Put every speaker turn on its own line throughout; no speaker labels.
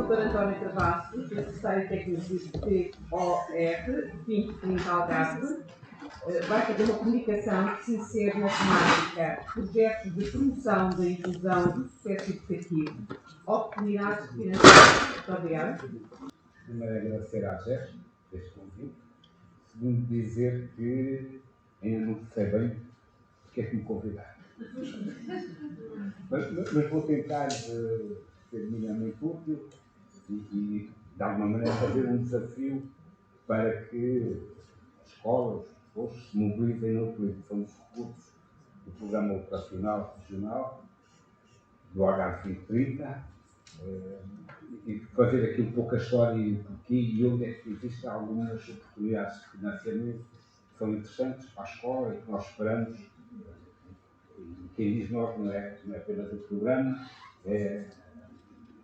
Dr. António Travassos, secretário técnico do POR, Pinto Pinto Algarve, vai fazer uma comunicação que precisa ser na temática projetos de promoção da inclusão do processo educativo, oportunidades financeiras. Muito obrigada.
Primeiro, agradecer à GES este convite. Segundo, dizer que ainda não sei bem porque é que me convidaram. Mas vou tentar ser minimamente útil e, de alguma maneira, fazer um desafio para que as escolas, os professores, se mobilizem na utilização dos recursos do Programa Operacional Regional, do Algarve 2030, e fazer aqui um pouco a história e o porquê e onde é que existem algumas oportunidades de financiamento que são interessantes para a escola e que nós esperamos. E quem diz nós não é apenas o programa, é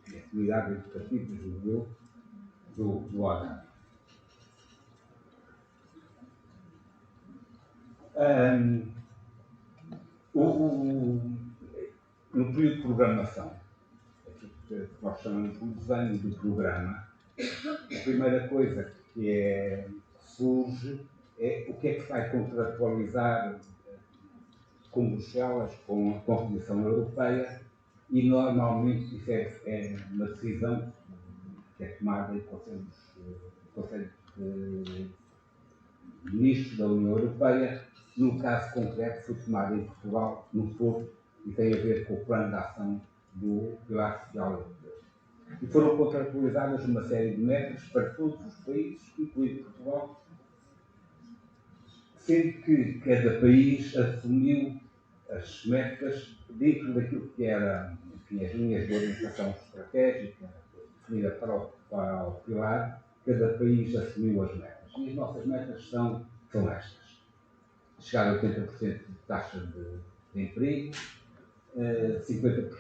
a comunidade educativa, julgo eu, do Algarve. No período de programação, que nós chamamos de desenho do programa, a primeira coisa que surge é o que é que se vai contratualizar com Bruxelas, com a Comissão Europeia, e normalmente isso é uma decisão que é tomada em Conselho de Ministros da União Europeia. No caso concreto, foi tomada em Portugal, no Porto, e tem a ver com o Plano de Ação do Pilar Social Europeu. E foram contratualizadas uma série de metas para todos os países, incluindo Portugal, sendo que cada país assumiu as metas dentro daquilo que eram as linhas de orientação estratégica definida para o pilar. Cada país assumiu as metas. E as nossas metas são estas. Chegar a 80% de taxa de emprego, 50%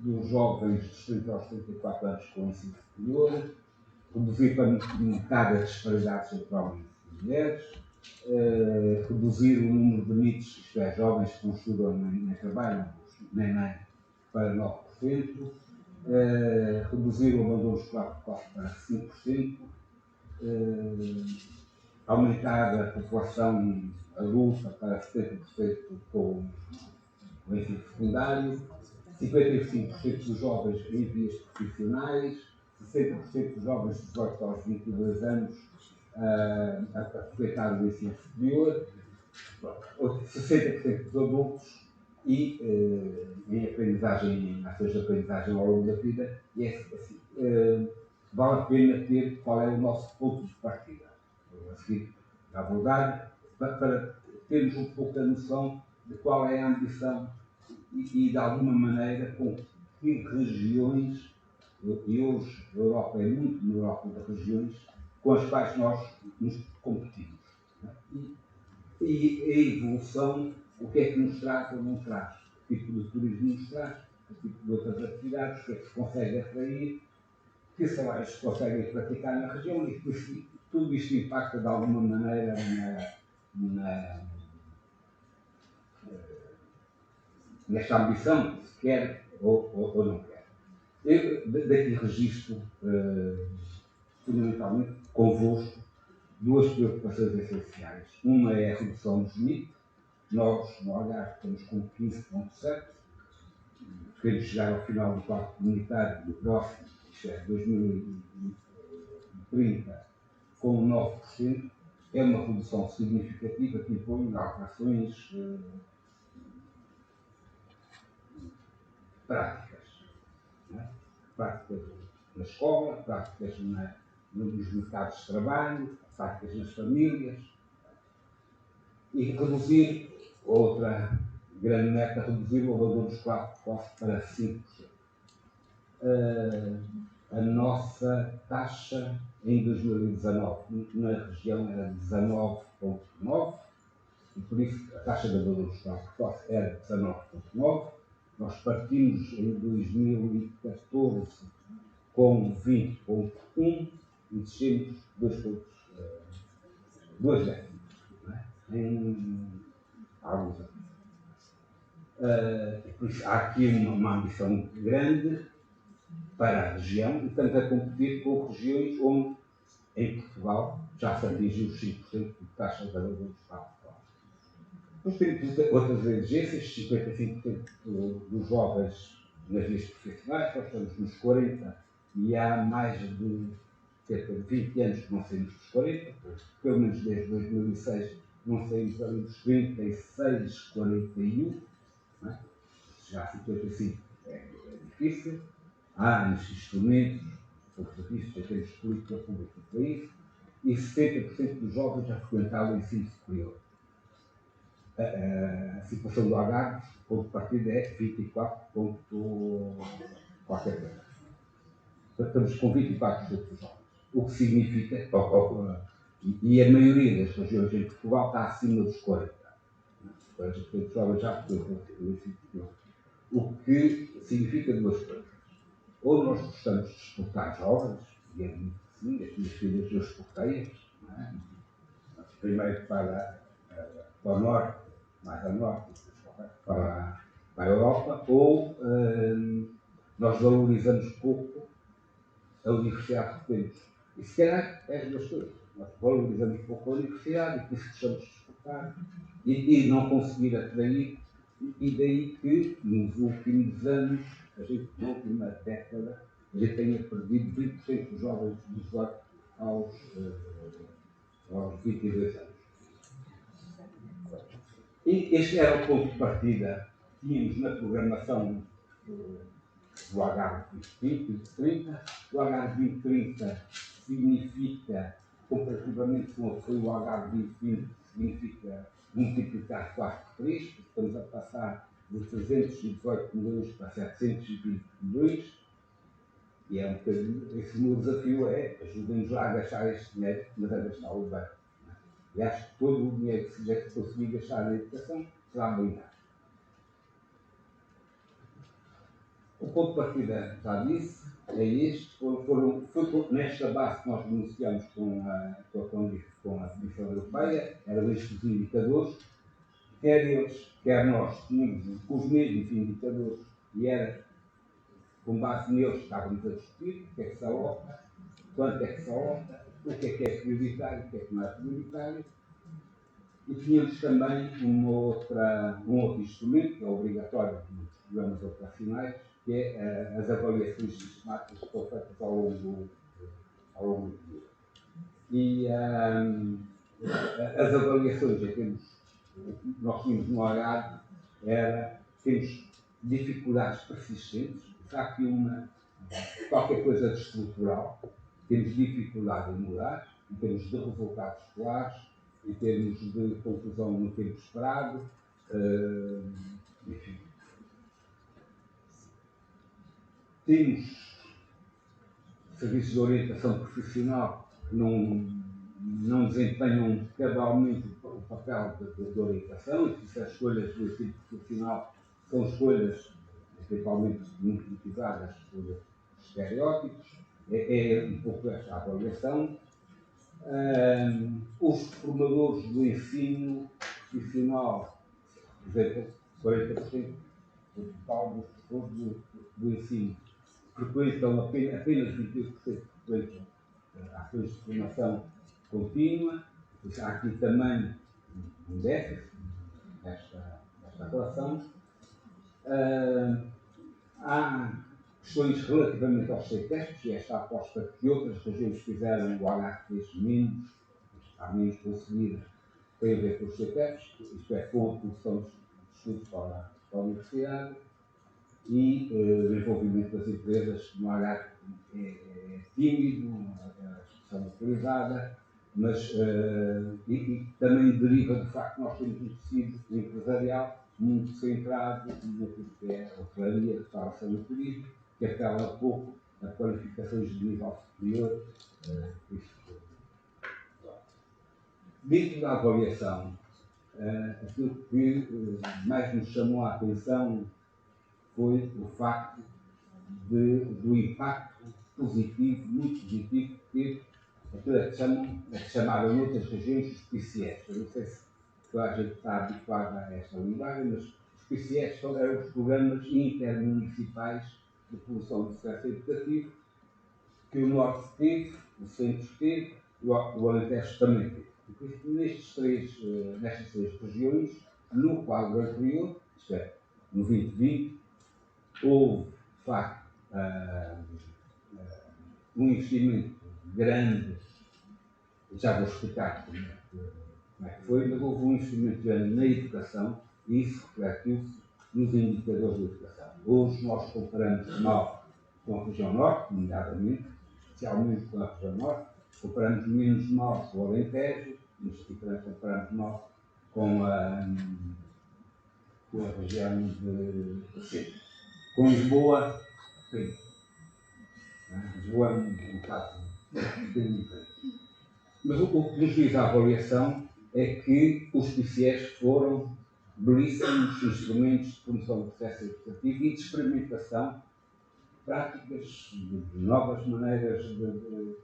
dos jovens dos 30 aos 34 anos com ensino superior, reduzir para metade as disparidades entre homens e mulheres, reduzir o número de NEETs, isto é, jovens que não estudam nem trabalham, nem para 9%, reduzir o abandono escolar precoce para 5%, aumentar a população adulta para 70% com o ensino secundário, 55% dos jovens em vias profissionais, 60% dos jovens de 18 aos 22 anos a aproveitar o ensino superior, 60% dos adultos e em aprendizagem, em ações de aprendizagem ao longo da vida, e assim, vale a pena ter qual é o nosso ponto de partida. A seguir, a abordar, para termos um pouco a noção de qual é a ambição e de alguma maneira, com que regiões, e hoje a Europa é muito na Europa das regiões, com as quais nós nos competimos. E a evolução, o que é que nos traz ou não traz? Que tipo de turismo nos traz? Que tipo de outras atividades? O que é que se consegue atrair? Que salários se conseguem praticar na região? E tudo isto impacta de alguma maneira nesta ambição, se quer ou não quer. Eu daqui registro, fundamentalmente, convosco, duas preocupações essenciais. Uma é a redução dos NEET. Nós, no Algarve, estamos com 15,7. Queremos chegar ao final do quarto comunitário do próximo, isto é, 2030, com 9%. É uma redução significativa que impõe alterações práticas. Né? Práticas na escola, práticas nos mercados de trabalho, práticas nas famílias. E reduzir, outra grande meta, reduzir o abandono escolar precoce para 5%. A nossa taxa em 2019 na região era 19,9%, e por isso a taxa de abandono escolar precoce era 19,9%. Nós partimos em 2014 com 20,1% e descemos 2 décimos, em alguns anos. Por isso, há aqui uma ambição grande para a região e estamos a competir com regiões onde, em Portugal, já se atingiu os 5% de taxa de abandono do espaço escolar. Depois temos outras exigências, 55% dos jovens nas vias profissionais, nós estamos nos 40% e há mais de cerca de 20 anos que não saímos dos 40%, pelo menos desde 2006 não saímos ali dos 36, 41%, não é? Já 55% é difícil. Há instrumentos ou serviços em termos de política pública para isso, e 70% dos jovens já frequentavam o ensino superior. A situação do Algarve, o ponto de partida é 24 ponto qualquer coisa. Portanto, estamos com 24% dos jovens. O que significa, e a maioria das regiões em Portugal está acima dos 40%. 40% dos jovens já frequentam o ensino superior. O que significa duas coisas. Ou nós gostamos de exportar jovens, e é muito assim, as minhas filhas eu exportei-as, não é? Primeiro para o norte, mais a norte, para a Europa, ou nós valorizamos pouco a universidade que temos. E se calhar é as duas coisas. Nós valorizamos pouco a universidade e por isso gostamos de exportar e não conseguir atrair, e daí que nos últimos anos, na última década, a gente tenha perdido 20% dos jovens de 18 aos 22 anos. E este era o ponto de partida que tínhamos na programação do Algarve 2030. O Algarve 2030 significa, comparativamente com o que foi o Algarve 2020, significa multiplicar 4 por 3, estamos a passar de 318 milhões para 720 milhões, e é um bocadinho, esse meu desafio é, ajudem-nos lá a gastar este dinheiro, mas a gastá-lo bem. E acho que todo o dinheiro que se conseguir gastar na educação será bem gasto. O ponto de partida, já disse, é este. Foi nesta base que nós negociamos com a Comissão Europeia, eram estes os indicadores, quer eles, quer nós, tínhamos os mesmos indicadores e era com base neles que estávamos a discutir o que é que se aloca, quanto é que se aloca, o que é prioritário, o que é que não é prioritário. E tínhamos também um outro instrumento, que é obrigatório nos programas operacionais, que é as avaliações sistemáticas que são feitas ao longo do dia. E as avaliações, nós tínhamos no Algarve, temos dificuldades persistentes, há aqui qualquer coisa de estrutural, temos dificuldade em mudar, em termos de resultados escolares, em termos de conclusão no tempo esperado, enfim. Temos serviços de orientação profissional que não desempenham cabalmente o papel de orientação, e que as escolhas do ensino profissional são escolhas principalmente muito motivadas por estereótipos, é um pouco esta avaliação. Os formadores do ensino profissional, por exemplo, 40% do total dos professores do ensino frequentam apenas 28% frequentam ações de formação contínua. Há aqui também um déficit nesta relação. Há questões relativamente aos CTESPs, e esta aposta que outras regiões fizeram, o Algarve fez menos, está menos conseguida, tem a ver com os CTESPs, isto é, com a produção de estudos para a universidade, e o envolvimento das empresas no Algarve é tímido, a expressão autorizada, mas e também deriva do facto que nós temos um tecido empresarial muito centrado naquilo que é a hotelaria, a restauração e o turismo, que apela pouco a qualificações de nível superior. Dentro da avaliação, aquilo que mais nos chamou a atenção foi o facto do impacto positivo, muito positivo, que teve aquilo que chamaram noutras regiões os PCS. Eu não sei se toda a gente está habituada a esta linguagem, mas os PCS eram os programas intermunicipais de promoção do sucesso educativo que o Norte teve, o Centro teve, o Alentejo também teve. Porque nestas três regiões, no quadro anterior, isto é, no 2020, houve, de facto, um investimento grande, já vou explicar como é que foi, mas houve um investimento grande na educação e isso refletiu-se nos indicadores de educação. Hoje nós comparamos mal com a região Norte, nomeadamente, especialmente com a região Norte, comparamos menos mal com o Alentejo, mas comparamos mal com a região de Centro. Com Lisboa, sim. Lisboa é um caso diferente. Mas o que nos diz a avaliação é que os PCEs foram belíssimos instrumentos de promoção do processo educativo e de experimentação, práticas de novas maneiras de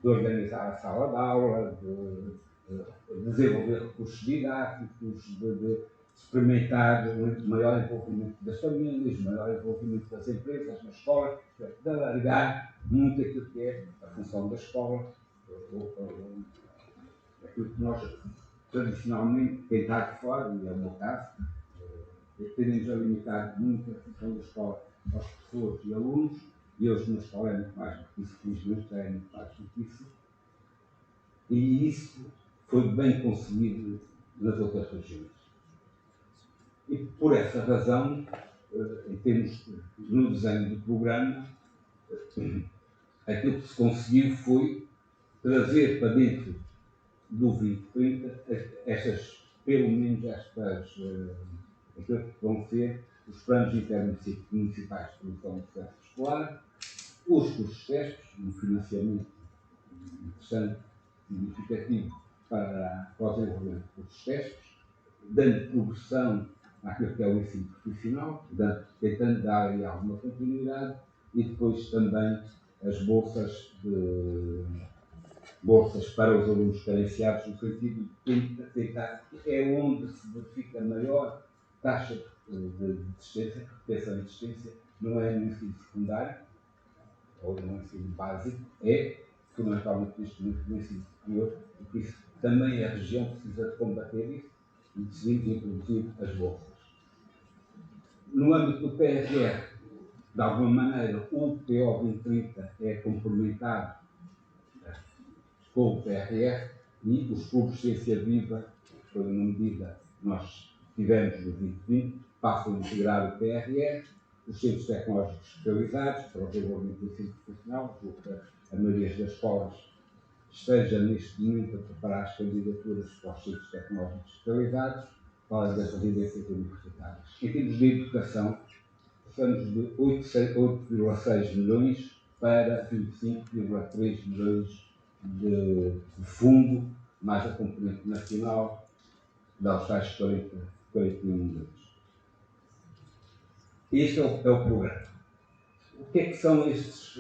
organizar a sala de aula, de desenvolver recursos didáticos, de experimentar o maior envolvimento das famílias, o maior envolvimento das empresas na escola, de alargar muito aquilo que é a função da escola, aquilo que nós tradicionalmente, quem está de fora, e é o meu caso, tendemos a limitar muito a função da escola aos professores e alunos, e hoje na escola é muito mais do que isso, felizmente é muito mais do que isso, e isso foi bem conseguido nas outras regiões. E por essa razão, em termos no desenho do programa, aquilo que se conseguiu foi trazer para dentro do 2030 pelo menos aquilo que vão ser os planos intermunicipais de promoção do processo escolar, os cursos testes, um financiamento interessante, significativo para o desenvolvimento dos cursos testes, dando progressão àquilo que é o ensino profissional, tentando dar aí alguma continuidade, e depois também as bolsas para os alunos carenciados, no sentido de tentar, é onde se verifica a maior taxa de desistência, retenção de desistência, não é no ensino secundário, ou no ensino básico, é fundamentalmente no ensino superior, e por isso também a região precisa de combater isso e decidir introduzir as bolsas. No âmbito do PRR, de alguma maneira, o PO 2030 é complementado com o PRR e os clubes de ciência viva, que foi uma medida que nós tivemos no 2020, passam a integrar o PRR, os centros tecnológicos especializados para o desenvolvimento do ensino profissional, a maioria das escolas esteja neste momento a preparar as candidaturas para os centros tecnológicos especializados, para das residências universitárias. Em termos de educação, passamos de 8,6 milhões para 25,3 milhões de fundo, mais a componente nacional, dá os tais 41 milhões. Este é o programa. O que é que são estes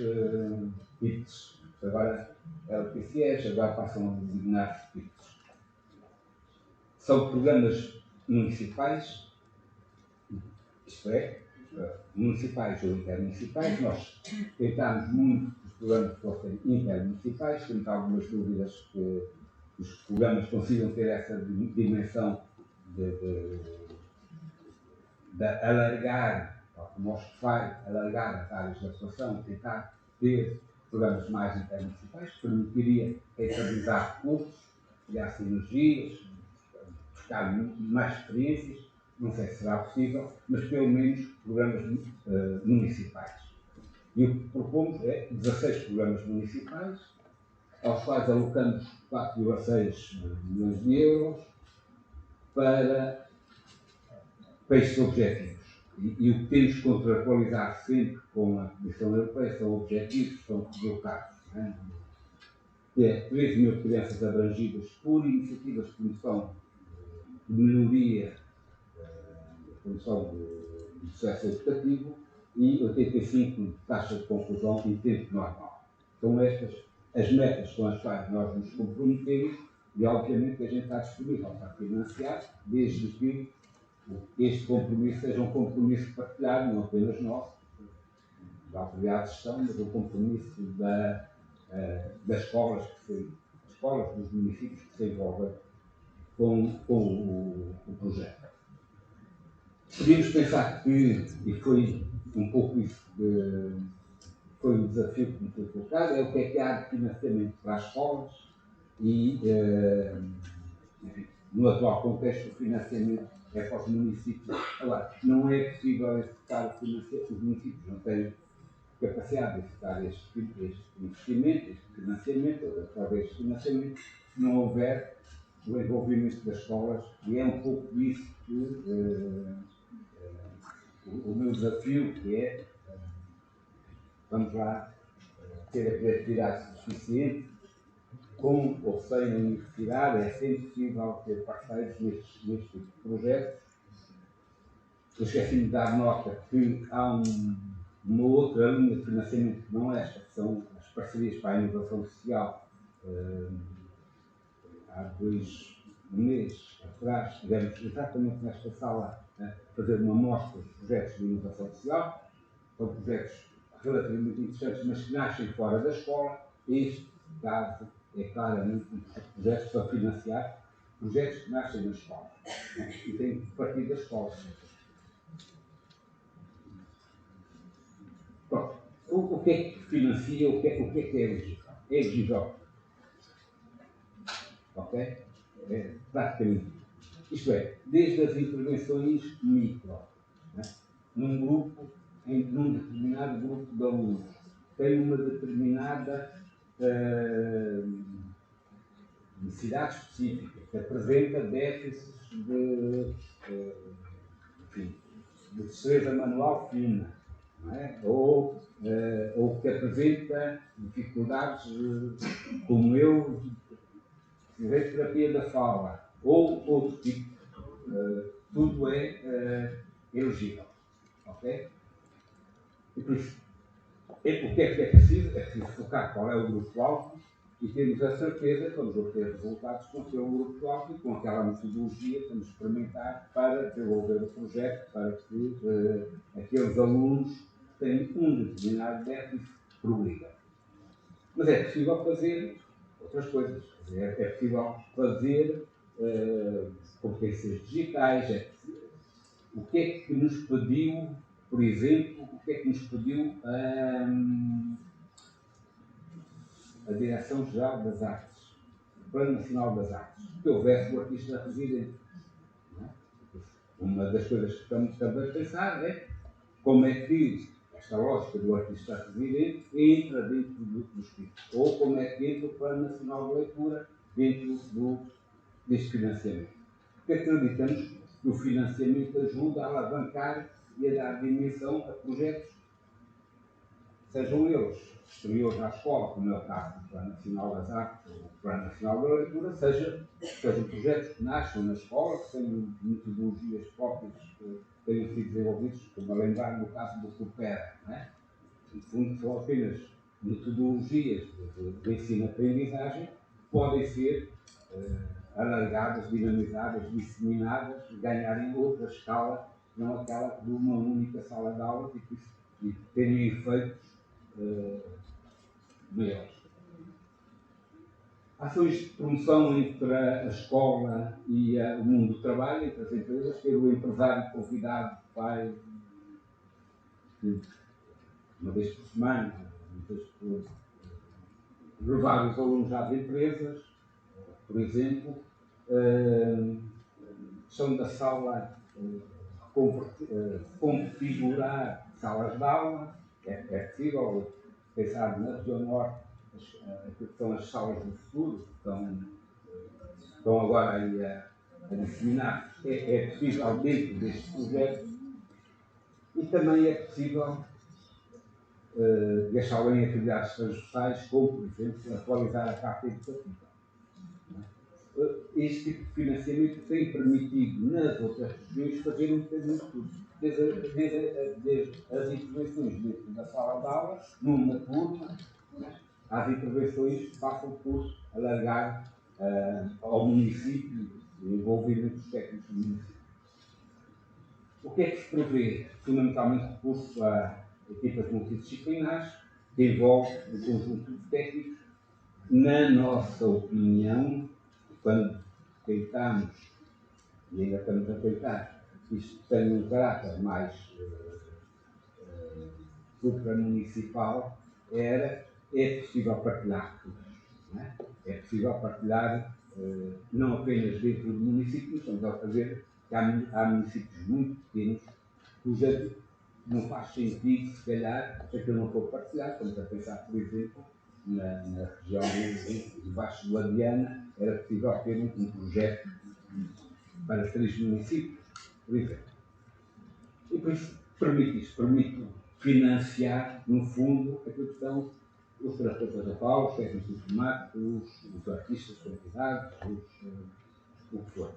PITs? Agora era o PCS, agora passam a designar-se PITs. São programas municipais, isto é, municipais ou intermunicipais. Nós tentámos muito que os programas fossem intermunicipais, temos algumas dúvidas que os programas consigam ter essa dimensão de alargar, como os que faz, alargar as áreas de atuação, tentar ter programas mais intermunicipais, que permitiria rentabilizar recursos, criar sinergias, buscar mais experiências. Não sei se será possível, mas pelo menos programas municipais. E o que propomos é 16 programas municipais, aos quais alocamos 4,6 milhões de euros para estes objetivos. E o que temos que contratualizar sempre com a Comissão Europeia são objetivos que são colocados. Que é 13 mil crianças abrangidas por iniciativas de promoção de melhoria da promoção do sucesso educativo e 85 de taxa de conclusão em tempo normal. São estas as metas com as quais nós nos comprometemos e, obviamente, que a gente está disponível para financiar, desde que este compromisso seja um compromisso partilhado, não apenas nosso, da autoridade de gestão, mas o compromisso das escolas, escolas dos municípios que se envolvem com o projeto. Podíamos pensar que, e foi um pouco isso foi o desafio que me foi colocado, é o que há de financiamento para as escolas e, enfim, no atual contexto, o financiamento é para os municípios. Agora, não é possível executar o financiamento, os municípios não têm capacidade de executar este investimento, este financiamento, ou através de financiamento, se não houver o envolvimento das escolas, e é um pouco isso que o meu desafio, que é, vamos lá, ter a criatividade suficiente, com ou sem a universidade, é sempre possível ter parceiros neste tipo de projetos. Eu esqueci-me de dar nota que há uma outra linha de financiamento que não é esta, que são as parcerias para a inovação social. Há 2 meses atrás estivemos exatamente nesta sala a fazer uma mostra de projetos de inovação social. São projetos relativamente interessantes, mas que nascem fora da escola. Este caso é claramente um projeto para financiar projetos que nascem na escola, e têm que partir da escola. Pronto. O que é que financia, o que é elegível? É elegível. Ok? É praticamente. Isto é, desde as intervenções micro, né? Num grupo, num determinado grupo de alunos, tem uma determinada necessidade específica, que apresenta déficits enfim, de destreza manual fina, não é? Ou que apresenta dificuldades, como eu, de terapia da fala, ou outro tipo, tudo é elegível. Ok? E por isso, o que é preciso? É preciso focar qual é o grupo-alvo e termos a certeza que vamos obter resultados com aquele grupo-alvo e com aquela metodologia que vamos experimentar para desenvolver o projeto, para que aqueles alunos tenham um determinado déficit progrida. Mas é possível fazer outras coisas. É possível fazer competências digitais. O que é que nos pediu, por exemplo, o que é que nos pediu a Direção-Geral das Artes, o Plano Nacional das Artes, que houvesse o artista residente. Não é? Uma das coisas que estamos também a pensar é como é que esta lógica do artista residente entra dentro do espírito, ou como é que entra o Plano Nacional de Leitura dentro deste financiamento. Porque acreditamos que o financiamento ajuda a alavancar e a dar dimensão a projetos, sejam eles exteriores à escola, como é o caso do Plano Nacional das Artes ou do Plano Nacional da Leitura, sejam projetos que nascem na escola, que têm metodologias próprias que tenham sido desenvolvidos, como a lembrar no caso do Coopera. Não é? No fundo, são apenas metodologias de ensino-aprendizagem que podem ser alargadas, dinamizadas, disseminadas, ganharem outra escala, não aquela de uma única sala de aula e terem efeitos maiores. Ações de promoção entre a escola e o mundo do trabalho, entre as empresas, ter o empresário convidado vai uma vez por semana, levar os alunos às empresas, por exemplo, questão da sala, configurar salas de aula, é possível pensar na região norte, que são as salas do futuro, que estão agora aí a disseminar, é possível dentro deste projeto, e também é possível gastá-lo em atividades transversais, como, por exemplo, atualizar a carta educativa. Este tipo de financiamento tem permitido nas outras regiões fazer um bocadinho de tudo. Desde as intervenções dentro da sala de aula, numa turma, as intervenções que passam por alargar ao município o envolvimento dos técnicos do município. O que é que se prevê? Fundamentalmente recurso a equipas multidisciplinares, que envolve um conjunto de técnicos. Na nossa opinião, quando tentamos, e ainda estamos a tentar, isto tem um caráter mais supramunicipal, é possível partilhar recursos. Não é? É possível partilhar, não apenas dentro do município, estamos a fazer que há municípios muito pequenos cuja não faz sentido, se calhar, se aquilo não for partilhado. Estamos a pensar, por exemplo, na região de Baixo do Adiana, era possível ter um projeto para 3 municípios, por exemplo. E por isso permite financiar, no fundo, aquilo que são os terapeutas da FAO, os técnicos informáticos, os artistas convidados, o que for.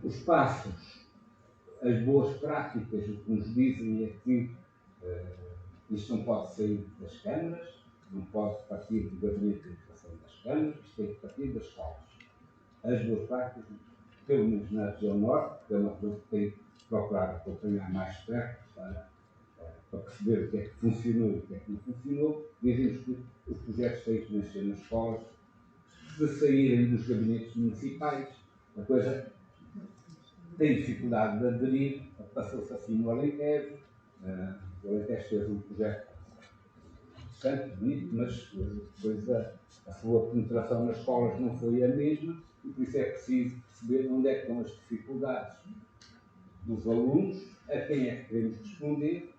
Os passos, as boas práticas, o que nos dizem é que isto não pode sair das câmaras, não pode partir do gabinete de educação das câmaras, isto tem que partir das escolas. As boas práticas, pelo menos na região norte, que é uma coisa que tem procurado acompanhar mais perto para perceber o que é que funcionou e o que é que não funcionou, dizemos que os projetos têm que nascer nas escolas, de saírem dos gabinetes municipais, a coisa tem dificuldade de aderir, passou-se assim no Alentejo. O Alentejo fez um projeto interessante, bonito, mas depois a sua penetração nas escolas não foi a mesma, e por isso é preciso perceber onde é que estão as dificuldades dos alunos, a quem é que queremos responder,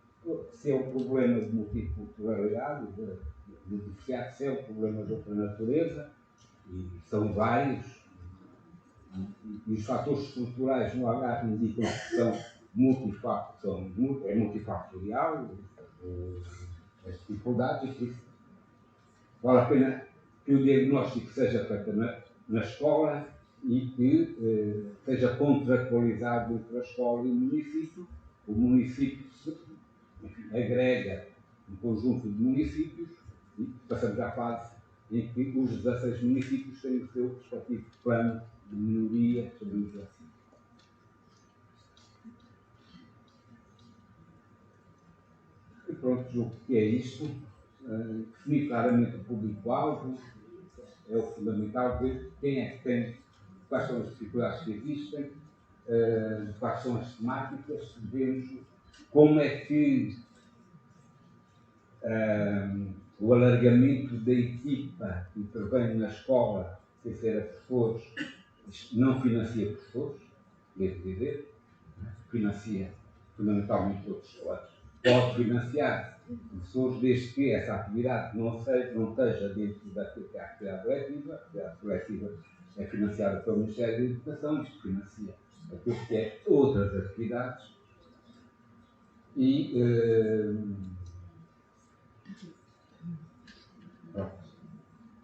se é um problema de multiculturalidade, de diversidade, se é um problema de outra natureza, e são vários, e os fatores estruturais no Algarve indicam que são multifatorial, as dificuldades, e por isso vale a pena que o diagnóstico seja feito na escola e que seja contratualizado entre a escola e o município. O município agrega um conjunto de municípios e passamos à fase em que os 16 municípios têm o seu respectivo plano de melhoria, chamamos assim. E pronto, julgo que é isto. Definir claramente o público-alvo é o fundamental, ver quem é que tem, quais são as dificuldades que existem, quais são as temáticas, devemos, como é que o alargamento da equipa que intervém na escola, sem ser a professores, não financia professores, devo dizer, financia fundamentalmente outros salários. Pode financiar professores desde que essa atividade não esteja dentro daquilo que é a atividade coletiva. A atividade coletiva é financiada pelo Ministério da Educação, isto financia aquilo que é outras atividades. E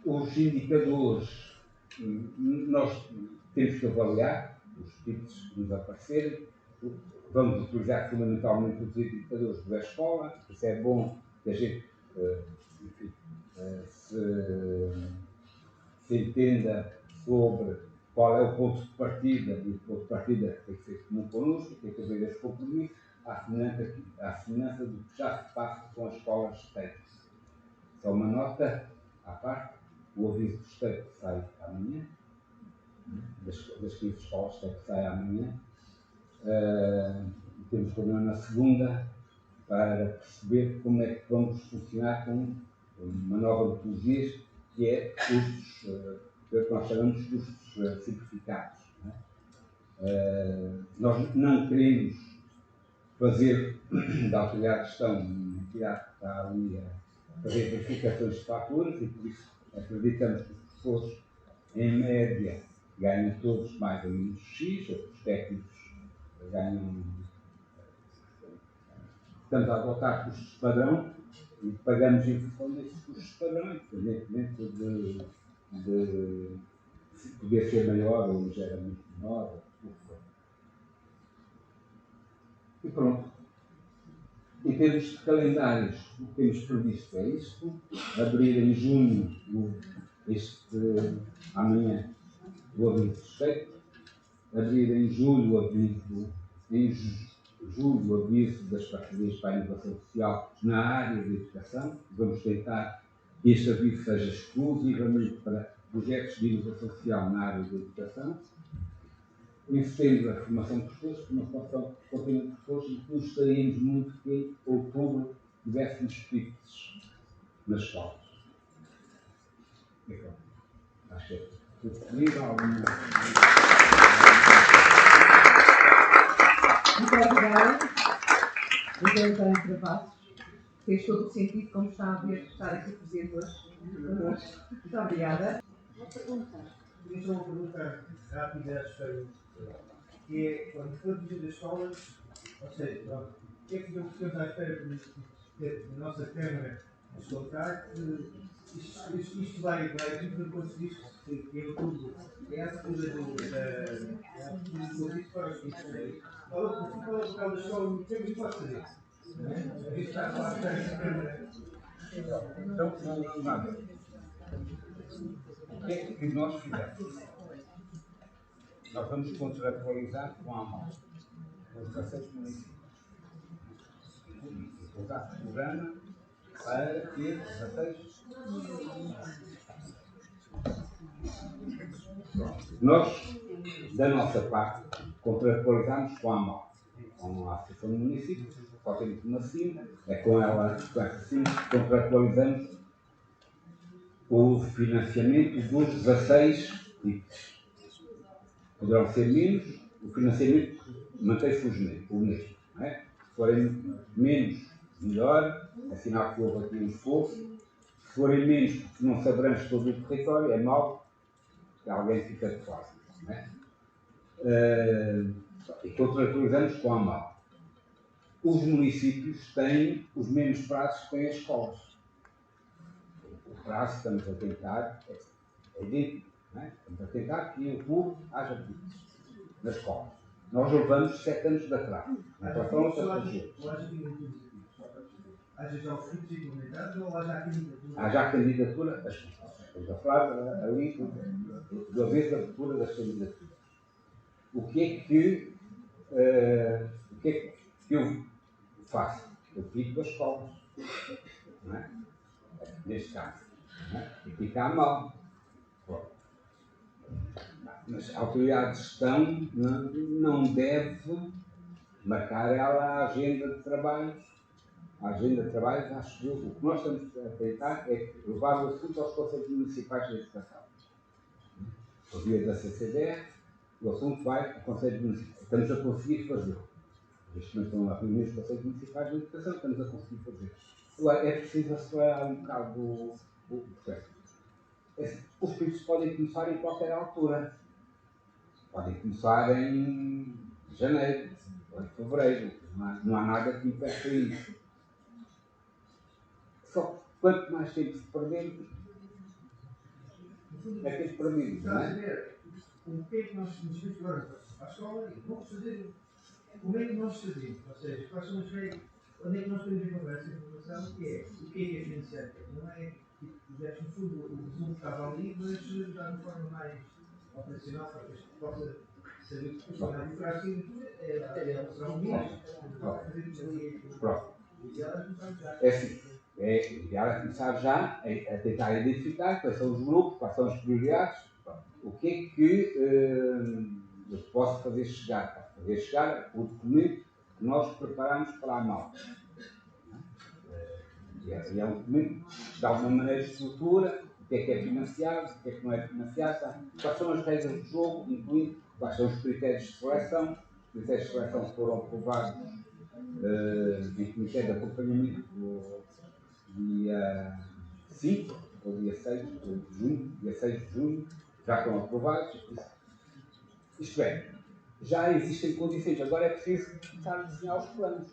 os indicadores, nós temos que avaliar os tipos que nos aparecerem. Vamos utilizar fundamentalmente os indicadores da escola, isso é bom que a gente se entenda sobre qual é o ponto de partida, e o ponto de partida tem que ser comum connosco, tem que haver esse compromisso, à semelhança do que já se passa com as escolas técnicas. Só uma nota à parte, o aviso do Estado sai amanhã, das 15 escolas que sai amanhã. Temos reunião na segunda para perceber como é que vamos funcionar com uma nova metodologia que é custos, que nós chamamos de custos simplificados. Não é? Nós não queremos fazer da autoridade de gestão uma entidade que está ali a fazer verificações de faturas e por isso acreditamos que os professores, em média, ganham todos mais ou menos X, os técnicos ganham. Estamos a adotar custos padrão e pagamos em função desses custos padrão, independentemente de poder ser maior ou ligeiramente menor. E pronto. Em termos de calendários, o que temos previsto é isto: abrir em junho, amanhã, o aviso de respeito, abrir em julho o aviso em julho, aviso das parcerias para a inovação social na área da educação. Vamos tentar que este aviso seja exclusivamente para projetos de inovação social na área da educação. Em setembro, a formação de professores, formação contínua de professores, e gostaríamos muito que em outubro tivéssemos picos nas escolas. Acho que é tudo comigo.
Muito obrigada. Muito António Travassos. Fez todo o sentido, como está a ver, estar aqui presente hoje connosco. Muito obrigada.
Uma pergunta. Queria só uma pergunta rápida a respeito, que é, quando for dizer as escolas, ou seja, o que é que ficamos à espera que a nossa Câmara nos contar, que isto vai tudo no ponto de vista que é tudo, é a abertura do convite para os filhos. Qual é o papel da escola no que é que pode fazer? A gente está a falar da Câmara.
Então, vamos lá ver. O que é que nós fizemos? Nós vamos contratualizar com a AMAL, com os 16 municípios. Usar o programa para ter 16. Nós, da nossa parte, contratualizamos com a AMAL, com a Associação de Municípios, só temos uma cima, é com ela, com essa cima, contratualizamos o financiamento dos 16 itens. Poderão ser menos, o financiamento mantém-se o mesmo. Não é? Se forem menos, melhor, é sinal que houve aqui um esforço. Se forem menos, porque não se abrange todo o território, é mau, que alguém fica de fora. Não é? E contratualizamos com a AMAL. Os municípios têm os mesmos prazos que têm as escolas. O prazo que estamos a tentar é idêntico. É? Estamos a tentar que em outubro haja picos nas escolas. Nós levamos 7 anos de atraso. Na relação aos outros.
Haja já os frutos implementados ou haja a candidatura?
Há já candidatura às escolas. Estamos a falar ali da vez da abertura das candidaturas. O que é que eu faço? Eu fico das escolas. Não é? Neste caso. Não é? E fica a mal. Mas a autoridade de gestão não deve marcar ela a agenda de trabalhos. A agenda de trabalhos, acho que o que nós estamos a tentar é levar o assunto aos Conselhos Municipais de Educação. Por via da CCDR, o assunto vai ao Conselho Municipal. Estamos a conseguir fazê-lo. Neste momento estão a reunir os Conselhos Municipais de Educação, estamos a conseguir fazer. Agora, é preciso acelerar um bocado o processo. Os picos podem começar em qualquer altura. Podem começar em janeiro, ou em fevereiro. Não há nada que impeça isso. Só que quanto mais tempo se perder, é tempo perdido.
Está a saber o que é que nós nos vimos agora à escola e vamos fazer, como é que nós fazemos? Ou seja, quais são as regras, onde é que nós podemos encontrar essa informação, que é o que é financiar? Não é tipo, no fundo, o resumo estava ali, mas já de forma mais operacional, para que a gente possa saber o que funciona. A burocracia é um mínimo,
é assim, é ideal a começar já a tentar identificar quais são os grupos, quais são as prioridades, o que é que eu posso fazer chegar. Posso fazer chegar o documento que nós preparamos para a AMAL. E é um documento que de alguma maneira estrutura o que é financiado, o que é que não é financiado, quais são as regras do jogo, incluindo quais são os critérios de seleção. Os critérios de seleção foram aprovados em comitê de acompanhamento do dia 5 ou dia 6 de junho, dia 6 de junho, já estão aprovados. Isto é, já existem condições, agora é preciso começar a desenhar os planos.